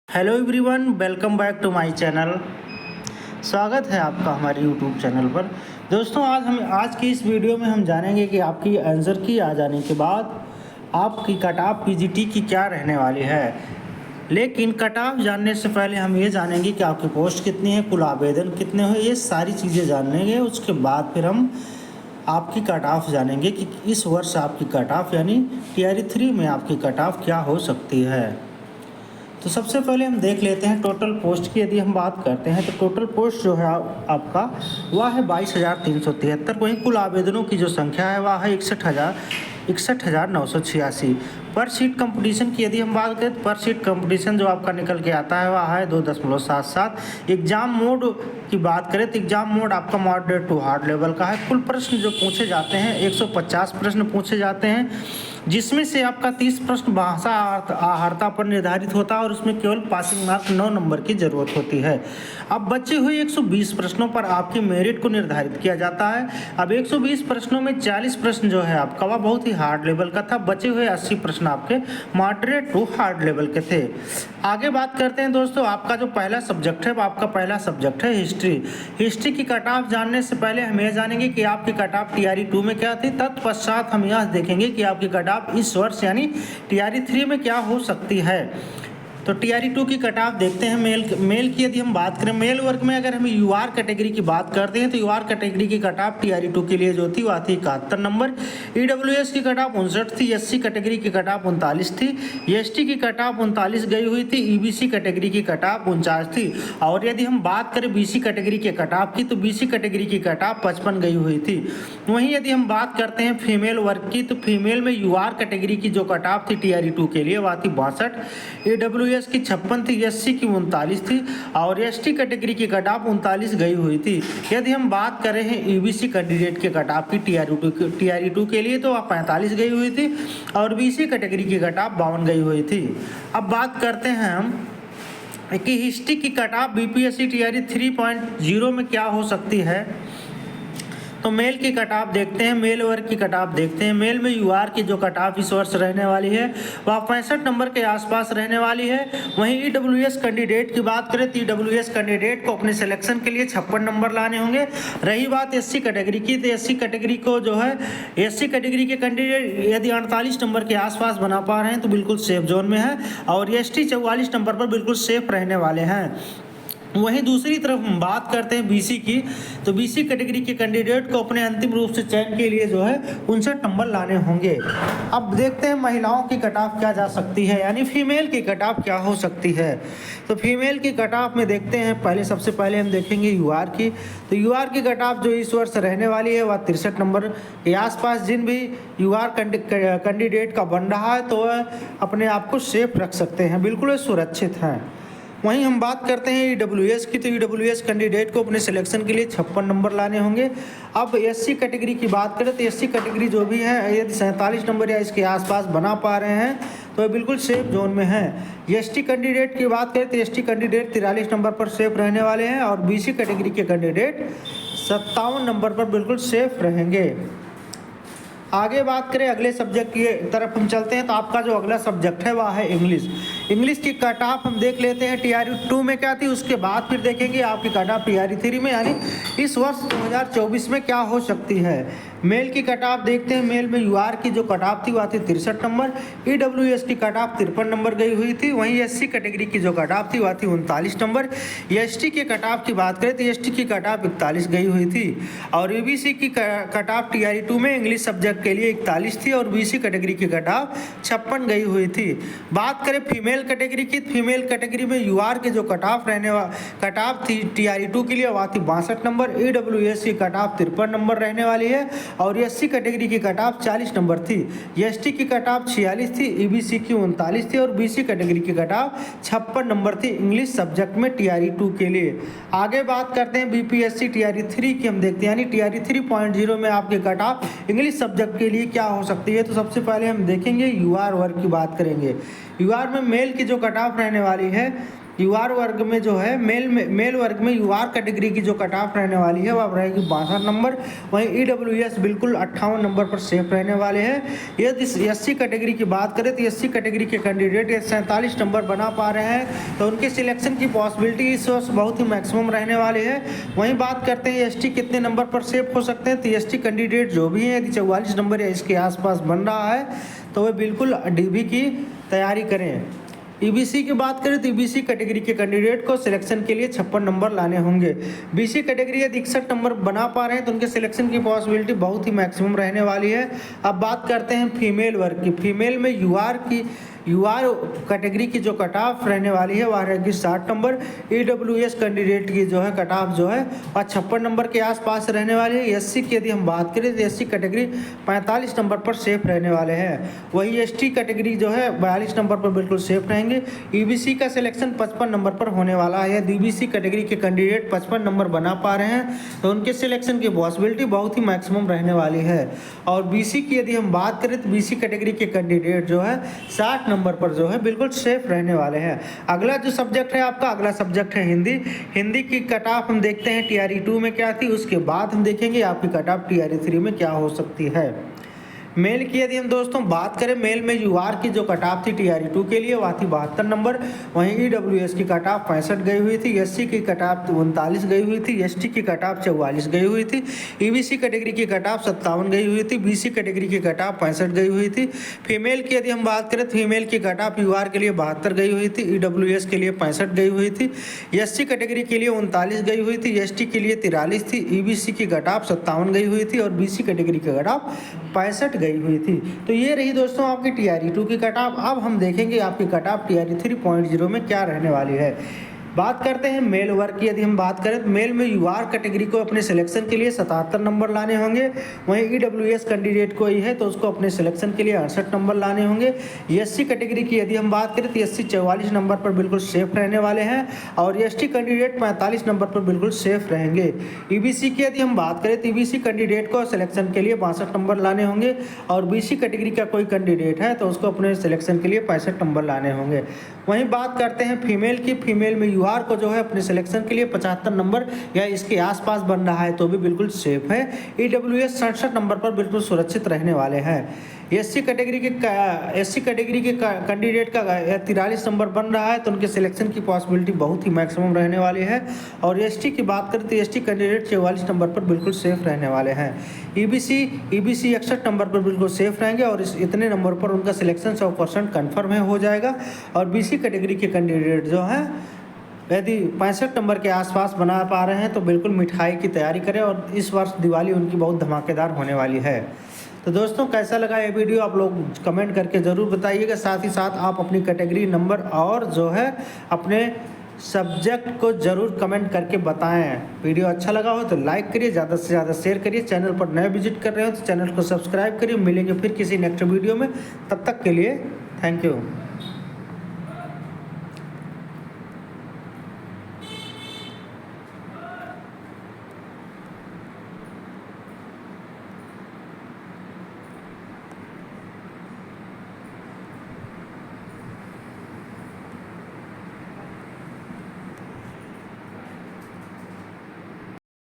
Hello everyone, welcome back to my channel. स्वागत है आपका हमारे यूट्यूब चैनल पर। दोस्तों, आज की इस वीडियो में हम जानेंगे कि आपकी आंसर की आ जाने के बाद आपकी कट ऑफ पीजीटी की क्या रहने वाली है। लेकिन कट ऑफ जानने से पहले हम ये जानेंगे कि आपकी पोस्ट कितनी है, कुल आवेदन कितने हुए, ये सारी चीज़ें जानेंगे। उसके बाद फिर हम आपकी कट ऑफ जानेंगे कि इस वर्ष आपकी कट ऑफ यानी टीआरई 3 में आपकी कट ऑफ क्या हो सकती है। तो सबसे पहले हम देख लेते हैं टोटल पोस्ट की। यदि हम बात करते हैं तो टोटल पोस्ट जो है आपका वह है 22,373। वहीं कुल आवेदनों की जो संख्या है वह है 61,986। पर सीट कंपटीशन की यदि हम बात करें तो पर सीट कंपटीशन जो आपका निकल के आता है वह है 2.77। एग्जाम मोड की बात करें तो एग्जाम मोड आपका मॉडरेट टू हार्ड लेवल का है। कुल प्रश्न जो पूछे जाते हैं 150 प्रश्न पूछे जाते हैं, जिसमें से आपका 30 प्रश्न भाषा आहारता पर निर्धारित होता है और उसमें केवल पासिंग मार्क 9 नंबर की जरूरत होती है। अब बचे हुए 120 प्रश्नों पर आपके मेरिट को निर्धारित किया जाता है। अब 120 प्रश्नों में 40 प्रश्न जो है आपका वह बहुत ही हार्ड लेवल का था। बचे हुए 80 प्रश्न आपके मॉडरेट टू हार्ड लेवल के थे। आगे बात करते हैं दोस्तों, आपका जो पहला सब्जेक्ट है वो आपका पहला सब्जेक्ट है हिस्ट्री। हिस्ट्री की कट ऑफ जानने से पहले हम यह जानेंगे कि आपकी कट ऑफ टीआरई 2 में क्या थी। तत्पश्चात हम यह देखेंगे कि आपकी कट ऑफ इस वर्ष यानी टीआरई 3 में क्या हो सकती है। तो टीआरई 2 की कट ऑफ देखते हैं। मेल की यदि हम बात करें, मेल वर्ग में अगर हम यूआर कैटेगरी की बात करते हैं तो यूआर कैटेगरी की कट ऑफ टीआरई 2 के लिए जो थी वह थी 71 नंबर। ईडब्ल्यूएस की कट ऑफ 59 थी। एससी कैटेगरी की कट ऑफ 39 थी। एसटी की कट ऑफ 39 गई हुई थी। ईबीसी कैटेगरी की कट ऑफ 49 थी। और यदि हम बात करें बीसी कैटेगरी के कट ऑफ की तो बीसी कैटेगरी की कट ऑफ 55 गई हुई थी। वहीं यदि हम बात करते हैं फीमेल वर्ग की तो फीमेल में यूआर कैटेगरी की जो कट ऑफ थी टीआरई 2 के लिए वह थी 62। ईडब्ल्यूएस की 56 थी। एससी की 39 थी और एसटी कैटेगरी की कट ऑफ 39 गई हुई थी। यदि हम बात करें हैं ईबीसी कैंडिडेट के कट ऑफ की टीआरई 2 के लिए तो वह 45 गई हुई थी और बीसी कैटेगरी की कट ऑफ 52 गई हुई थी। अब बात करते हैं हम कि हिस्ट्री की कट ऑफ बीपीएससी टीआरई 3.0 में क्या हो सकती है। तो मेल की कट ऑफ देखते हैं, मेल वर्ग की कट ऑफ देखते हैं। मेल में यूआर की जो कट ऑफ इस वर्ष रहने वाली है वह 65 नंबर के आसपास रहने वाली है। वहीं ईडब्ल्यूएस कैंडिडेट की बात करें तो ईडब्ल्यूएस कैंडिडेट को अपने सिलेक्शन के लिए 56 नंबर लाने होंगे। रही बात एससी कैटेगरी की तो एससी कैटेगरी को जो है एससी कैटेगरी के कैंडिडेट यदि 48 नंबर के आसपास बना पा रहे हैं तो बिल्कुल सेफ जोन में है और एसटी 44 नंबर पर बिल्कुल सेफ रहने वाले हैं। वहीं दूसरी तरफ हम बात करते हैं बीसी की तो बीसी कैटेगरी के कैंडिडेट को अपने अंतिम रूप से चयन के लिए जो है 59 नंबर लाने होंगे। अब देखते हैं महिलाओं की कट ऑफ क्या जा सकती है यानी फीमेल की कट ऑफ क्या हो सकती है। तो फीमेल की कट ऑफ में देखते हैं, सबसे पहले हम देखेंगे यूआर की। तो यूआर की कट ऑफ जो इस वर्ष रहने वाली है वह 63 नंबर के आसपास। जिन भी यूआर कैंडिडेट का बन रहा है तो वह अपने आप को सेफ रख सकते हैं, बिल्कुल सुरक्षित हैं। वहीं हम बात करते हैं ईडब्ल्यूएस की तो ईडब्ल्यूएस कैंडिडेट को अपने सिलेक्शन के लिए 56 नंबर लाने होंगे। अब एससी कैटेगरी की बात करें तो एससी कैटेगरी जो भी है यदि 47 नंबर या इसके आसपास बना पा रहे हैं तो बिल्कुल सेफ जोन में है। एसटी कैंडिडेट की बात करें तो एसटी कैंडिडेट 43 नंबर पर सेफ रहने वाले हैं और बीसी कैटेगरी के कैंडिडेट 57 नंबर पर बिल्कुल सेफ रहेंगे। आगे बात करें अगले सब्जेक्ट की तरफ हम चलते हैं तो आपका जो अगला सब्जेक्ट है वह है इंग्लिश। इंग्लिश की कट ऑफ हम देख लेते हैं टीआरई 2 में क्या थी, उसके बाद फिर देखेंगे आपकी कट ऑफ टीआरई 3 में यानी इस वर्ष 2024 में क्या हो सकती है। मेल की कट ऑफ देखते हैं। मेल में यूआर की जो कट ऑफ थी वह थी 63 नंबर। ईडब्ल्यूएस की कट ऑफ 53 नंबर गई हुई थी। वहीं एससी कैटेगरी की जो कट ऑफ थी वह थी 39 नंबर। एसटी के कट ऑफ की बात करें तो एसटी की कट ऑफ 41 गई हुई थी और ईबीसी की कट ऑफ टीआरई 2 में इंग्लिश सब्जेक्ट के लिए 41 थी और बीसी कैटेगरी की कट ऑफ 56 गई हुई थी। बात करें फीमेल कैटेगरी की, फीमेल कैटेगरी में यूआर के जो कट ऑफ थी टीआरई 2 के लिए वह थी 62 नंबर। ईडब्ल्यूएस की कट ऑफ 53 नंबर रहने वाली है और एससी कैटेगरी की कट ऑफ 40 नंबर थी। एसटी की कट ऑफ 46 थी। ईबीसी की 39 थी और बीसी कैटेगरी की कट ऑफ 56 नंबर थी इंग्लिश सब्जेक्ट में टीआरई 2 के लिए। आगे बात करते हैं बीपीएससी टीआरई 3 की हम देखते हैं यानी टीआरई 3.0 में आपके कट ऑफ इंग्लिश सब्जेक्ट के लिए क्या हो सकती है। तो सबसे पहले हम देखेंगे यूआर वर्ग की बात करेंगे। यूआर में मेल की जो कट ऑफ रहने वाली है यूआर वर्ग में जो है मेल वर्ग में यूआर कैटेगरी की जो कट ऑफ रहने वाली है वह रहेगी 62 नंबर। वहीं ईडब्ल्यूएस बिल्कुल 58 नंबर पर सेफ रहने वाले हैं। यदि एससी कैटेगरी की बात करें तो एससी कैटेगरी के कैंडिडेट 47 नंबर बना पा रहे हैं तो उनके सिलेक्शन की पॉसिबिलिटी इस वर्ष बहुत ही मैक्सिमम रहने वाले हैं। वहीं बात करते हैं एसटी कितने नंबर पर सेफ हो सकते हैं, तो एसटी कैंडिडेट जो भी हैं यदि 44 नंबर या इसके आसपास बन रहा है तो वे बिल्कुल डीबी की तैयारी करें। ईबीसी की बात करें तो ईबीसी कैटेगरी के कैंडिडेट को सिलेक्शन के लिए 56 नंबर लाने होंगे। बीसी कैटेगरी यदि 61 नंबर बना पा रहे हैं तो उनके सिलेक्शन की पॉसिबिलिटी बहुत ही मैक्सिमम रहने वाली है। अब बात करते हैं फीमेल वर्ग की। फीमेल में यूआर कैटेगरी की जो कट ऑफ रहने वाली है वह रहेगी 60 नंबर। ईडब्ल्यूएस कैंडिडेट की जो है कट ऑफ जो है वह 56 नंबर के आसपास रहने वाली है। एससी की यदि हम बात करें तो एससी कैटेगरी 45 नंबर पर सेफ रहने वाले हैं। वही एसटी कैटेगरी जो है 42 नंबर पर बिल्कुल सेफ रहेंगे। ईबीसी का सिलेक्शन 55 नंबर पर होने वाला है। यदि ईबीसी कैटेगरी के कैंडिडेट 55 नंबर बना पा रहे हैं तो उनके सिलेक्शन की पॉसिबिलिटी बहुत ही मैक्सिमम रहने वाली है। और बीसी की यदि हम बात करें तो बीसी कैटेगरी के कैंडिडेट जो है 60 नंबर पर जो है बिल्कुल सेफ रहने वाले हैं। अगला जो सब्जेक्ट है आपका, अगला सब्जेक्ट है हिंदी। हिंदी की कट ऑफ हम देखते हैं टीआरई 2 में क्या थी, उसके बाद हम देखेंगे आपकी कट ऑफ टीआरई 3 में क्या हो सकती है। मेल की यदि हम दोस्तों बात करें, मेल में यूआर की जो कट ऑफ थी टीआरई 2 के लिए वह थी 72 नंबर। वहीं ईडब्ल्यूएस की कट ऑफ 65 गई हुई थी। एससी की कट ऑफ 39 गई हुई थी। एसटी की कट ऑफ 44 गई हुई थी। ईबीसी कैटेगरी की कट ऑफ 57 गई हुई थी। बीसी कैटेगरी की कट ऑफ 65 गई हुई थी। फीमेल की यदि हम बात करें तो फीमेल की कट ऑफ यूआर के लिए 72 गई हुई थी। ईडब्ल्यूएस के लिए 65 गई हुई थी। एससी कैटेगरी के लिए 39 गई हुई थी। एसटी के लिए 43 थी। ईबीसी की कट ऑफ 57 गई हुई थी और बीसी कैटेगरी की कट ऑफ 65 गई हुई थी। तो ये रही दोस्तों आपकी टीआरई 2 की कट ऑफ। अब हम देखेंगे आपकी कट ऑफ टीआरई 3.0 में क्या रहने वाली है। बात करते हैं मेल वर्ग की। यदि हम बात करें तो मेल में यूआर कैटेगरी को अपने सिलेक्शन के लिए 77 नंबर लाने होंगे। वहीं ईडब्ल्यूएस कैंडिडेट कोई है तो उसको अपने सिलेक्शन के लिए 68 नंबर लाने होंगे। एससी कैटेगरी की यदि हम बात करें तो एससी 44 नंबर पर बिल्कुल सेफ रहने वाले हैं और एसटी कैंडिडेट 45 नंबर पर बिल्कुल सेफ रहेंगे। ईबीसी की यदि हम बात करें तो ईबीसी कैंडिडेट को सिलेक्शन के लिए 62 नंबर लाने होंगे और बीसी कैटेगरी का कोई कैंडिडेट है तो उसको अपने सिलेक्शन के लिए 65 नंबर लाने होंगे। वहीं बात करते हैं फीमेल की। फीमेल में यूआर को जो है अपने सिलेक्शन के लिए 75 नंबर या इसके आसपास बन रहा है तो भी बिल्कुल सेफ है। ईडब्ल्यूएस 67 नंबर पर बिल्कुल सुरक्षित रहने वाले हैं। एससी कैटेगरी के कैंडिडेट का 43 नंबर बन रहा है तो उनके सिलेक्शन की पॉसिबिलिटी बहुत ही मैक्सिमम रहने वाली है। और एसटी की बात करें तो एसटी कैंडिडेट 44 नंबर पर बिल्कुल सेफ रहने वाले हैं। ईबीसी 61 नंबर पर बिल्कुल सेफ रहेंगे और इतने नंबर पर उनका सिलेक्शन 100% कन्फर्म हो जाएगा। और बीसी कैटेगरी के कैंडिडेट जो हैं यदि 65 नंबर के आसपास बना पा रहे हैं तो बिल्कुल मिठाई की तैयारी करें और इस वर्ष दिवाली उनकी बहुत धमाकेदार होने वाली है। तो दोस्तों कैसा लगा ये वीडियो आप लोग कमेंट करके ज़रूर बताइएगा। साथ ही साथ आप अपनी कैटेगरी नंबर और जो है अपने सब्जेक्ट को ज़रूर कमेंट करके बताएं। वीडियो अच्छा लगा हो तो लाइक करिए, ज़्यादा से ज़्यादा शेयर करिए। चैनल पर नए विजिट कर रहे हो तो चैनल को सब्सक्राइब करिए। मिलेंगे फिर किसी नेक्स्ट वीडियो में, तब तक के लिए थैंक यू।